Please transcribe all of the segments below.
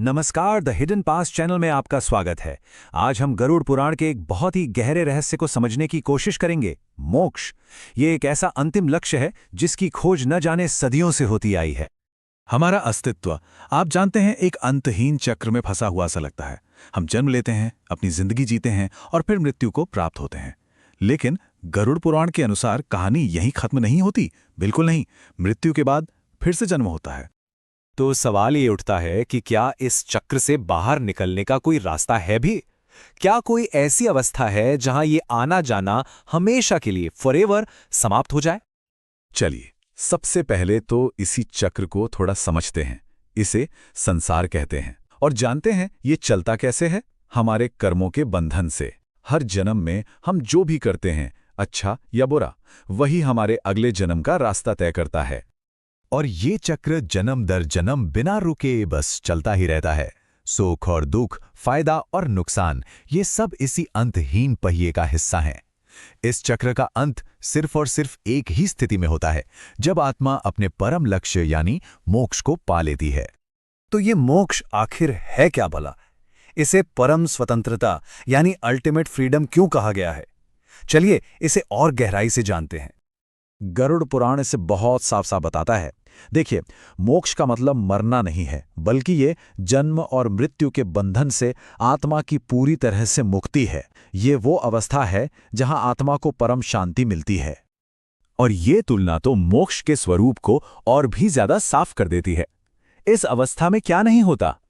नमस्कार, the hidden past channel में आपका स्वागत है। आज हम गरुड़ पुराण के एक बहुत ही गहरे रहस्य को समझने की कोशिश करेंगे, मोक्ष। ये एक ऐसा अंतिम लक्ष्य है जिसकी खोज न जाने सदियों से होती आई है। हमारा अस्तित्व, आप जानते हैं, एक अंतहीन चक्र में फंसा हुआ सा लगता है। हम जन्म लेते हैं, अपनी जिंदगी जीते हैं और फिर मृत्यु को प्राप्त होते हैं। लेकिन गरुड़ पुराण के अनुसार कहानी यहीं खत्म नहीं होती। बिल्कुल नहीं, मृत्यु के बाद फिर से जन्म होता है। तो सवाल ये उठता है कि क्या इस चक्र से बाहर निकलने का कोई रास्ता है भी? क्या कोई ऐसी अवस्था है जहां ये आना जाना हमेशा के लिए फॉरएवर समाप्त हो जाए? चलिए, सबसे पहले तो इसी चक्र को थोड़ा समझते हैं। इसे संसार कहते हैं और जानते हैं ये चलता कैसे है। हमारे कर्मों के बंधन से। हर जन्म में हम जो भी करते हैं, अच्छा या बुरा, वही हमारे अगले जन्म का रास्ता तय करता है। और ये चक्र जन्म दर जन्म बिना रुके बस चलता ही रहता है। सुख और दुख, फायदा और नुकसान, ये सब इसी अंतहीन पहिए का हिस्सा हैं। इस चक्र का अंत सिर्फ और सिर्फ एक ही स्थिति में होता है, जब आत्मा अपने परम लक्ष्य यानी मोक्ष को पा लेती है। तो ये मोक्ष आखिर है क्या भला? इसे परम स्वतंत्रता यानी अल्टीमेट फ्रीडम क्यों कहा गया है? चलिए इसे और गहराई से जानते हैं। गरुड़ पुराण इसे बहुत साफ साफ बताता है। देखिए, मोक्ष का मतलब मरना नहीं है, बल्कि ये जन्म और मृत्यु के बंधन से आत्मा की पूरी तरह से मुक्ति है। ये वो अवस्था है जहां आत्मा को परम शांति मिलती है। और ये तुलना तो मोक्ष के स्वरूप को और भी ज्यादा साफ कर देती है। इस अवस्था में क्या नहीं होता?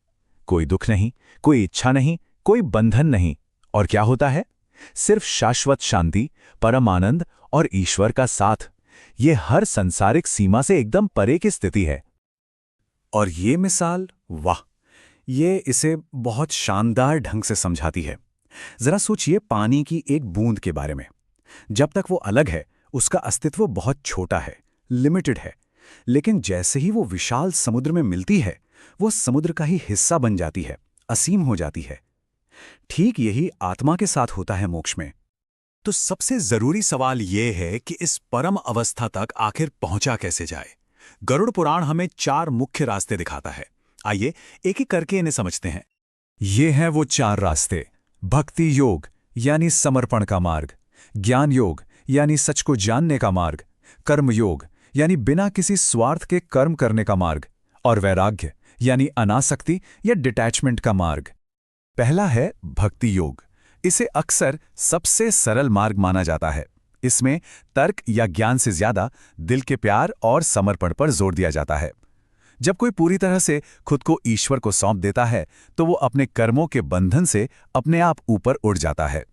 कोई दुख नहीं, कोई इच्छा नहीं, कोई बंधन नहीं। और क्या होता है? सिर्फ शाश्वत शांति, परम आनंद और ईश्वर का साथ। ये हर संसारिक सीमा से एकदम परे की स्थिति है। और ये मिसाल, वाह, ये इसे बहुत शानदार ढंग से समझाती है। जरा सोचिए पानी की एक बूंद के बारे में। जब तक वो अलग है, उसका अस्तित्व बहुत छोटा है, लिमिटेड है। लेकिन जैसे ही वो विशाल समुद्र में मिलती है, वो समुद्र का ही हिस्सा बन जाती है, असीम हो जाती है। ठीक यही आत्मा के साथ होता है मोक्ष में। तो सबसे जरूरी सवाल यह है कि इस परम अवस्था तक आखिर पहुंचा कैसे जाए। गरुड़ पुराण हमें 4 मुख्य रास्ते दिखाता है। आइए एक एक करके इन्हें समझते हैं। ये हैं वो 4 रास्ते। भक्ति योग यानी समर्पण का मार्ग, ज्ञान योग यानी सच को जानने का मार्ग, कर्म योग यानी बिना किसी स्वार्थ के कर्म करने का मार्ग, और वैराग्य यानी अनासक्ति या डिटैचमेंट का मार्ग। पहला है भक्ति योग। इसे अक्सर सबसे सरल मार्ग माना जाता है। इसमें तर्क या ज्ञान से ज्यादा दिल के प्यार और समर्पण पर जोर दिया जाता है। जब कोई पूरी तरह से खुद को ईश्वर को सौंप देता है, तो वो अपने कर्मों के बंधन से अपने आप ऊपर उड़ जाता है।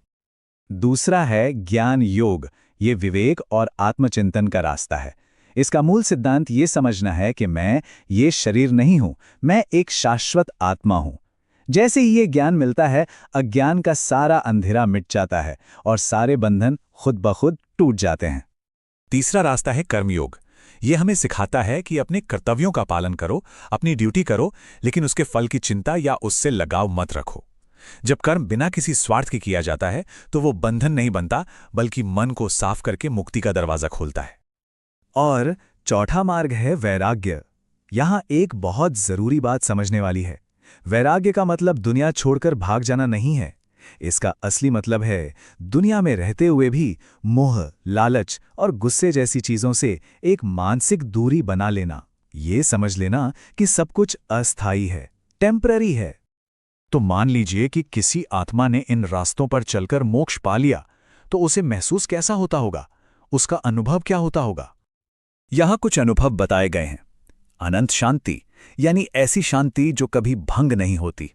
दूसरा है ज्ञान योग। ये विवेक और आत्मचिंतन का रास्ता है। इसका मूल सिद्धांत ये समझना है कि मैं ये शरीर नहीं हूं, मैं एक शाश्वत आत्मा हूं। जैसे ही ये ज्ञान मिलता है, अज्ञान का सारा अंधेरा मिट जाता है और सारे बंधन खुद ब खुद टूट जाते हैं। तीसरा रास्ता है कर्मयोग। ये हमें सिखाता है कि अपने कर्तव्यों का पालन करो, अपनी ड्यूटी करो, लेकिन उसके फल की चिंता या उससे लगाव मत रखो। जब कर्म बिना किसी स्वार्थ के किया जाता है, तो वो बंधन नहीं बनता, बल्कि मन को साफ करके मुक्ति का दरवाजा खोलता है। और चौथा मार्ग है वैराग्य। यहां एक बहुत जरूरी बात समझने वाली है। वैराग्य का मतलब दुनिया छोड़कर भाग जाना नहीं है। इसका असली मतलब है दुनिया में रहते हुए भी मोह, लालच और गुस्से जैसी चीजों से एक मानसिक दूरी बना लेना। ये समझ लेना कि सब कुछ अस्थायी है, टेम्पररी है। तो मान लीजिए कि किसी आत्मा ने इन रास्तों पर चलकर मोक्ष पा लिया, तो उसे महसूस कैसा होता होगा? उसका अनुभव क्या होता होगा? यहां कुछ अनुभव बताए गए हैं। अनंत शांति यानी ऐसी शांति जो कभी भंग नहीं होती।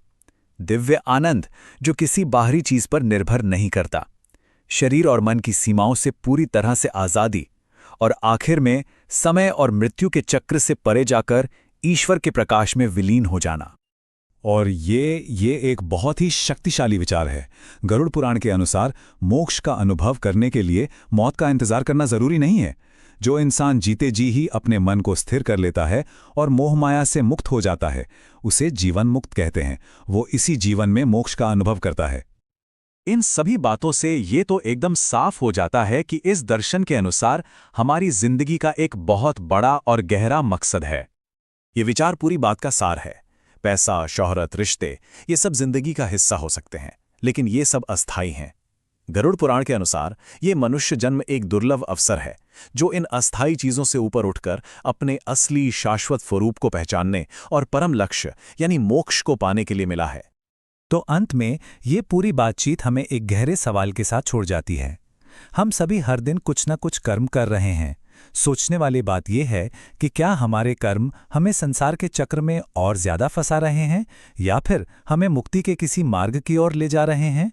दिव्य आनंद जो किसी बाहरी चीज पर निर्भर नहीं करता। शरीर और मन की सीमाओं से पूरी तरह से आजादी। और आखिर में समय और मृत्यु के चक्र से परे जाकर ईश्वर के प्रकाश में विलीन हो जाना। और ये एक बहुत ही शक्तिशाली विचार है। गरुड़ पुराण के अनुसार मोक्ष का अनुभव करने के लिए मौत का इंतजार करना जरूरी नहीं है। जो इंसान जीते जी ही अपने मन को स्थिर कर लेता है और मोह माया से मुक्त हो जाता है, उसे जीवन मुक्त कहते हैं। वो इसी जीवन में मोक्ष का अनुभव करता है। इन सभी बातों से ये तो एकदम साफ हो जाता है कि इस दर्शन के अनुसार हमारी जिंदगी का एक बहुत बड़ा और गहरा मकसद है। ये विचार पूरी बात का सार है। पैसा, शोहरत, रिश्ते, ये सब जिंदगी का हिस्सा हो सकते हैं, लेकिन ये सब अस्थायी हैं। गरुड़ पुराण के अनुसार ये मनुष्य जन्म एक दुर्लभ अवसर है जो इन अस्थायी चीजों से ऊपर उठकर अपने असली शाश्वत स्वरूप को पहचानने और परम लक्ष्य यानी मोक्ष को पाने के लिए मिला है। तो अंत में ये पूरी बातचीत हमें एक गहरे सवाल के साथ छोड़ जाती है। हम सभी हर दिन कुछ न कुछ कर्म कर रहे हैं। सोचने वाली बात यह है कि क्या हमारे कर्म हमें संसार के चक्र में और ज्यादा फंसा रहे हैं या फिर हमें मुक्ति के किसी मार्ग की ओर ले जा रहे हैं।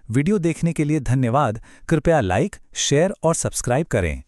वीडियो देखने के लिए धन्यवाद। कृपया लाइक, शेयर और सब्सक्राइब करें।